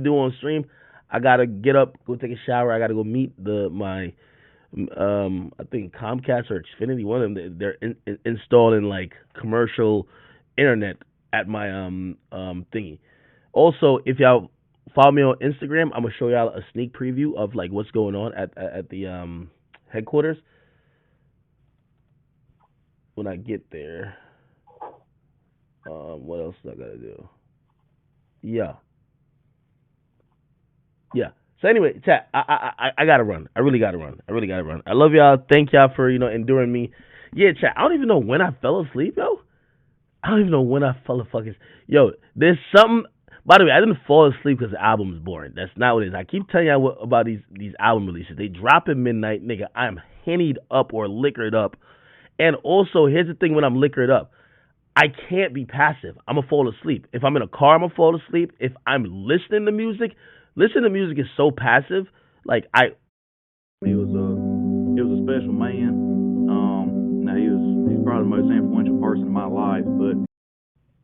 do on stream. I gotta get up, go take a shower. I gotta go meet my I think Comcast or Xfinity. One of them, they're installing like commercial internet at my thingy. Also, if y'all follow me on Instagram, I'm gonna show y'all a sneak preview of like what's going on at the headquarters when I get there. What else do I gotta do? Yeah, yeah. So anyway, chat. I gotta run. I really gotta run. I really gotta run. I love y'all. Thank y'all for enduring me. Yeah, chat. I don't even know when I fell asleep, yo. I don't even know when I fell the fucking. Yo, there's something. By the way, I didn't fall asleep because the album's boring. That's not what it is. I keep telling y'all about these album releases. They drop at midnight, nigga. I'm hennied up or liquored up. And also, here's the thing: when I'm liquored up, I can't be passive. I'm gonna fall asleep. If I'm in a car, I'm gonna fall asleep. If I'm listening to music is so passive. Like He was a special man. Now he's probably the most influential person in my life. But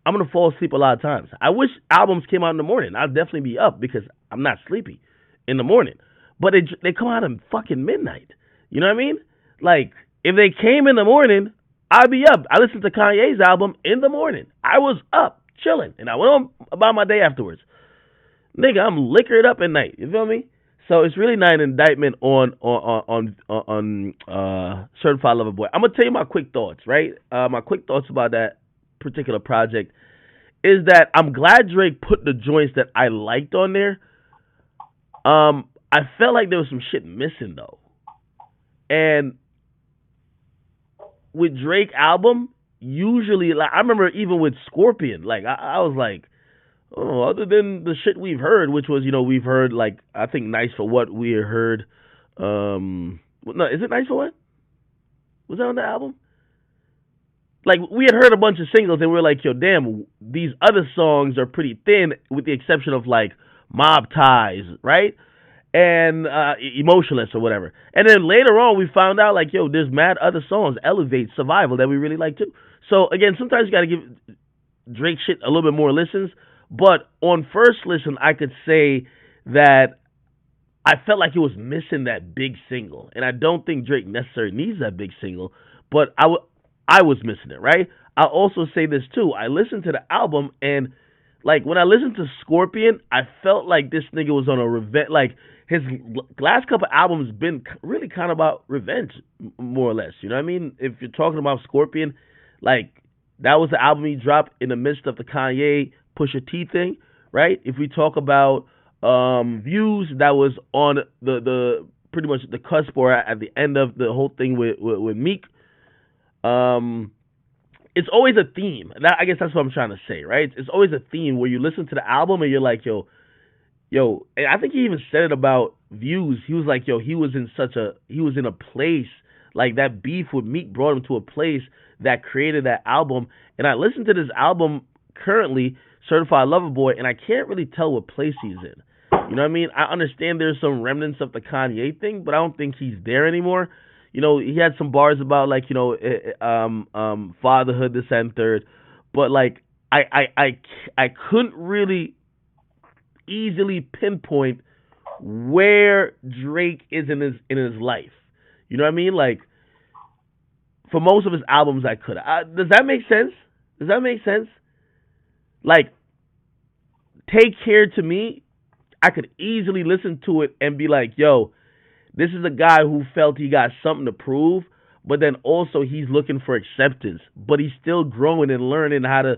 I'm gonna fall asleep a lot of times. I wish albums came out in the morning. I'd definitely be up because I'm not sleepy in the morning. But they come out at fucking midnight. You know what I mean? Like if they came in the morning, I'd be up. I listened to Kanye's album in the morning. I was up chilling, and I went on about my day afterwards. Nigga, I'm liquored up at night. You feel me? So it's really not an indictment on Certified Lover Boy. I'm gonna tell you my quick thoughts, right? My quick thoughts about that particular project is that I'm glad Drake put the joints that I liked on there. I felt like there was some shit missing though, and with Drake album, usually like I remember even with Scorpion, like I was like, oh, other than the shit we've heard, which was we've heard like I think Nice for What we heard. No, is it Nice for What? Was that on the album? Like we had heard a bunch of singles and we were like, yo, damn, these other songs are pretty thin, with the exception of like Mob Ties, right? And Emotionless or whatever. And then later on, we found out like, yo, there's mad other songs, Elevate, Survival, that we really like too. So again, sometimes you got to give Drake shit a little bit more listens. But on first listen, I could say that I felt like it was missing that big single, and I don't think Drake necessarily needs that big single, but I was missing it, right? I'll also say this too. I listened to the album, and like when I listened to Scorpion, I felt like this nigga was on a revenge. Like his last couple albums been really kind of about revenge, more or less. You know what I mean? If you're talking about Scorpion, like that was the album he dropped in the midst of the Kanye Pusha T thing, right? If we talk about Views, that was on the pretty much the cusp or at the end of the whole thing with Meek. Um, it's always a theme. I guess that's what I'm trying to say, right? It's always a theme where you listen to the album and you're like, yo. And I think he even said it about Views. He was like, yo, he was in a place like that beef with Meek brought him to a place that created that album. And I listened to this album currently, Certified Lover Boy, and I can't really tell what place he's in. You know what I mean? I understand there's some remnants of the Kanye thing, but I don't think he's there anymore. He had some bars about like, fatherhood, this and third, but like I couldn't really easily pinpoint where Drake is in his life. You know what I mean? Like for most of his albums, I could. Does that make sense? Does that make sense? Like, Take Care to me, I could easily listen to it and be like, yo, this is a guy who felt he got something to prove, but then also he's looking for acceptance. But he's still growing and learning how to,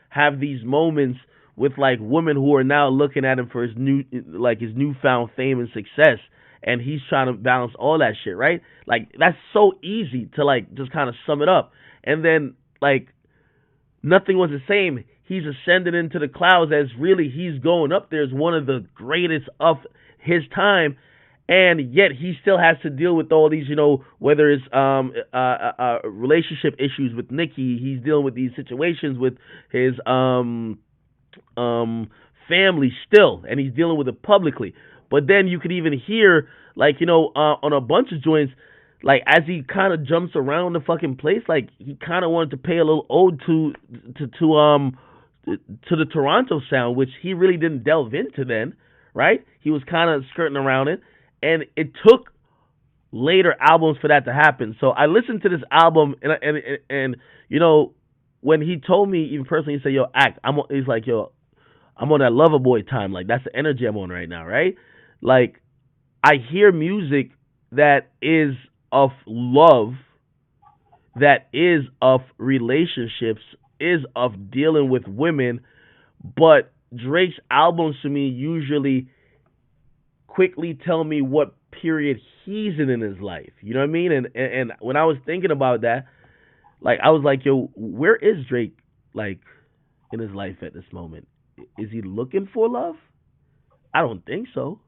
have these moments with like women who are now looking at him for his newfound fame and success. And he's trying to balance all that shit, right? Like that's so easy to like just kind of sum it up. And then like nothing was the same. He's ascending into the clouds as really he's going up there as one of the greatest of his time, and yet he still has to deal with all these, whether it's relationship issues with Nicki, he's dealing with these situations with his family still, and he's dealing with it publicly. But then you could even hear, like, on a bunch of joints, like as he kind of jumps around the fucking place, like he kind of wanted to pay a little ode to to the Toronto sound, which he really didn't delve into then, right? He was kind of skirting around it, and it took later albums for that to happen. So I listened to this album, and you know, when he told me even personally, he said, "Yo, act." He's like, "Yo, I'm on that lover boy time. Like that's the energy I'm on right now, right?" Like I hear music that is of love, that is of relationships, is of dealing with women, but Drake's albums to me usually quickly tell me what period he's in his life. You know what I mean? And when I was thinking about that, like I was like, yo, where is Drake like in his life at this moment? Is he looking for love? I don't think so.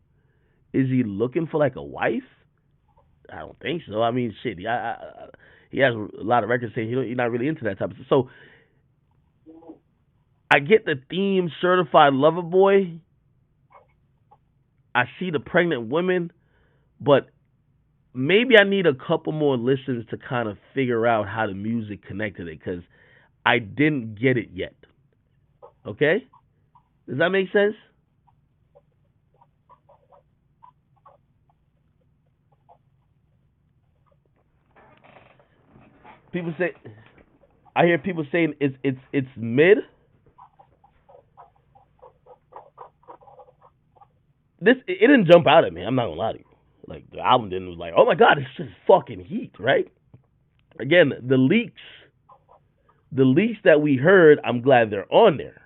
Is he looking for like a wife? I don't think so. I mean, shit. He has a lot of records saying he's not really into that type of stuff. So I get the theme, certified lover boy. I see the pregnant women, but maybe I need a couple more listens to kind of figure out how the music connected it because I didn't get it yet. Okay, does that make sense? People say I hear people saying it's mid. It didn't jump out at me. I'm not gonna lie to you. Like the album didn't was like, oh my god, it's just fucking heat, right? Again, the leaks that we heard, I'm glad they're on there.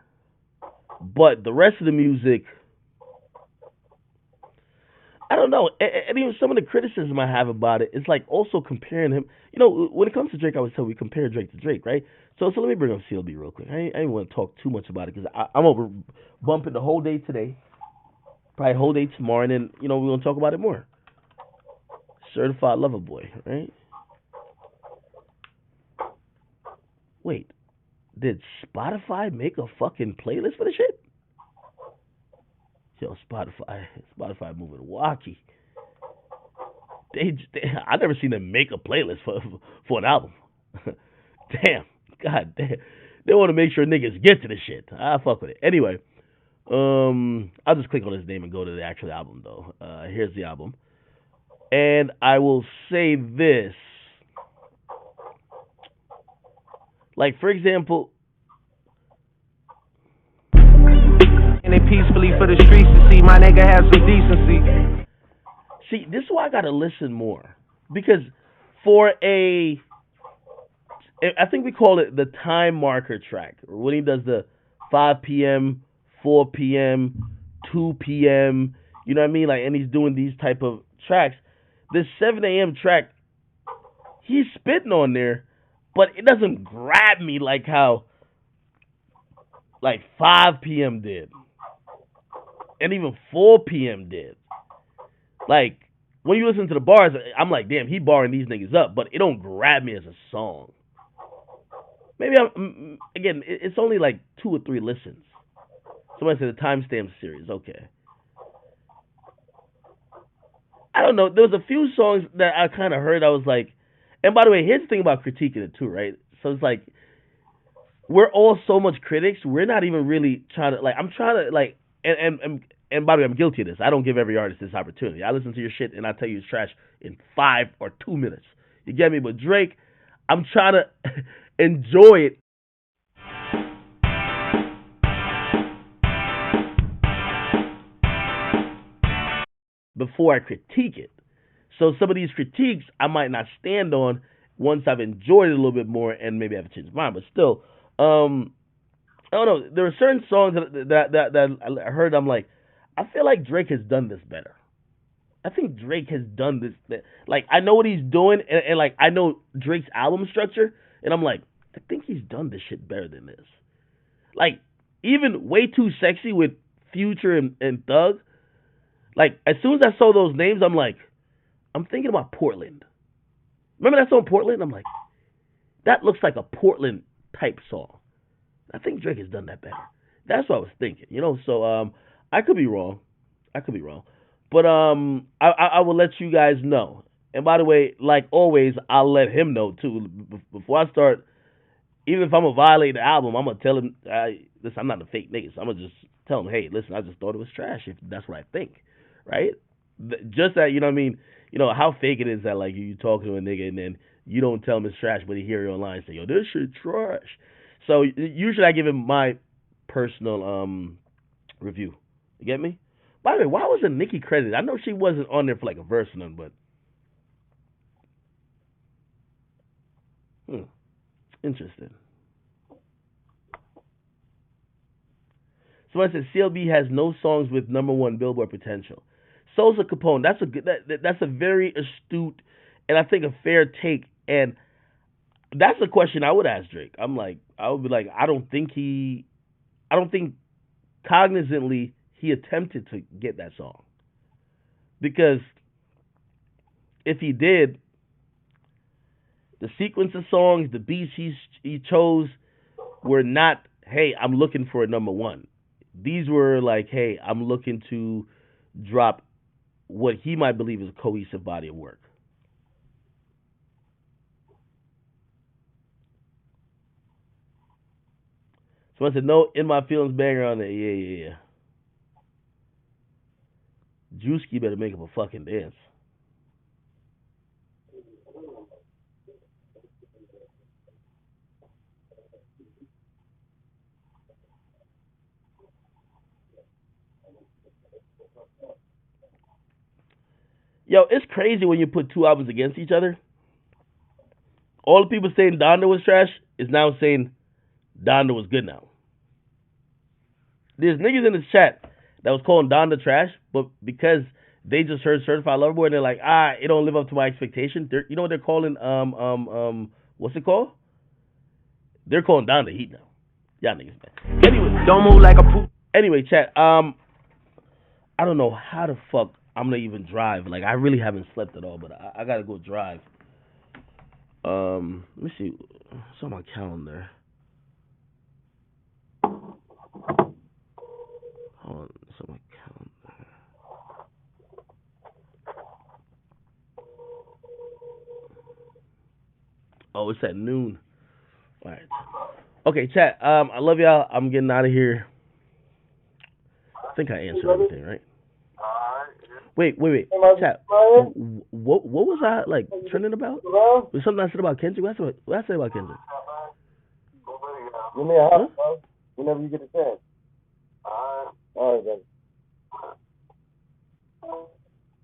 But the rest of the music, I don't know. And even some of the criticism I have about it is like also comparing him. You know, when it comes to Drake, I always tell we compare Drake to Drake, right? So let me bring up CLB real quick. I ain't want to talk too much about it because I'm over bumping the whole day today, probably whole day tomorrow, and then we're gonna talk about it more. Certified Lover Boy, right? Wait, did Spotify make a fucking playlist for the shit? Yo, Spotify moving wacky. I never seen them make a playlist for an album. Damn, god damn. They want to make sure niggas get to the shit. I fuck with it. Anyway, I'll just click on his name and go to the actual album though. Here's the album, and I will say this. Like for example, And it peacefully for the streets to see my nigga have some decency. See, this is why I gotta listen more because for I think we call it the time marker track, or when he does the 5 p.m., 4 p.m., 2 p.m. You know what I mean? Like, and he's doing these type of tracks. This 7 a.m. track, he's spitting on there, but it doesn't grab me like how like 5 p.m. did, and even 4 p.m. did. Like when you listen to the bars, I'm like, damn, he barring these niggas up, but it don't grab me as a song. Maybe again, it's only like 2 or 3 listens. Somebody said the timestamp series. Okay, I don't know. There was a few songs that I kind of heard. I was like, and by the way, here's the thing about critiquing it too, right? So it's like we're all so much critics. We're not even really trying to like. I'm trying to like, and by the way, I'm guilty of this. I don't give every artist this opportunity. I listen to your shit and I tell you it's trash in 5 or 2 minutes. You get me? But Drake, I'm trying to enjoy it before I critique it. So some of these critiques I might not stand on once I've enjoyed it a little bit more and maybe I've changed my mind. But still, I don't know. There are certain songs that I heard. I'm like, I feel like Drake has done this better. I think Drake has done this. Like I know what he's doing, and like I know Drake's album structure, and I'm like, I think he's done this shit better than this. Like even way too sexy with Future and Thug. Like as soon as I saw those names, I'm like, I'm thinking about Portland. Remember that song Portland? I'm like, that looks like a Portland type song. I think Drake has done that better. That's what I was thinking, So I could be wrong. I could be wrong, but I will let you guys know. And by the way, like always, I'll let him know too before I start. Even if I'm gonna violate the album, I'm gonna tell him listen, I'm not a fake nigga, so I'm gonna just tell him, hey, listen, I just thought it was trash. If that's what I think, right? Just that, you know what I mean? You know how fake it is that like you talk to a nigga and then you don't tell him it's trash, but he hear you online say, yo, this shit trash. So usually I give him my personal review. You get me? By the way, why wasn't Nicki credited? I know she wasn't on there for like a verse or nothing, but interesting. Someone said CLB has no songs with #1 Billboard potential. Sosa Capone, that's a good, that's a very astute and I think a fair take. And that's a question I would ask Drake. I would be like, I don't think cognizantly he attempted to get that song, because if he did, the sequence of songs, the beats he chose were not, hey, I'm looking for a #1. These were like, hey, I'm looking to drop what he might believe is a cohesive body of work. So I said, no, In My Feelings banger on there. Yeah. Drewski better make up a fucking dance. Yo, it's crazy when you put two albums against each other. All the people saying Donda was trash is now saying Donda was good now. There's niggas in this chat that was calling Donda trash, but because they just heard Certified Lover Boy and they're like, it don't live up to my expectation. You know what they're calling what's it called? They're calling Donda heat now. Y'all niggas, man. Anyway, Don't move like a poop. Anyway, chat. I don't know how the fuck I'm gonna even drive. Like, I really haven't slept at all, but I gotta go drive. Let me see. It's on my calendar. Hold on, it's on my calendar. Oh, it's at noon. All right. Okay, chat. I love y'all. I'm getting out of here. I think I answered everything, right? Wait. Chat. What was I like trending about? Was something I said about Kendrick? What I say about Kendrick? Give me a hug, bro. Whenever you get a chance. All right, then.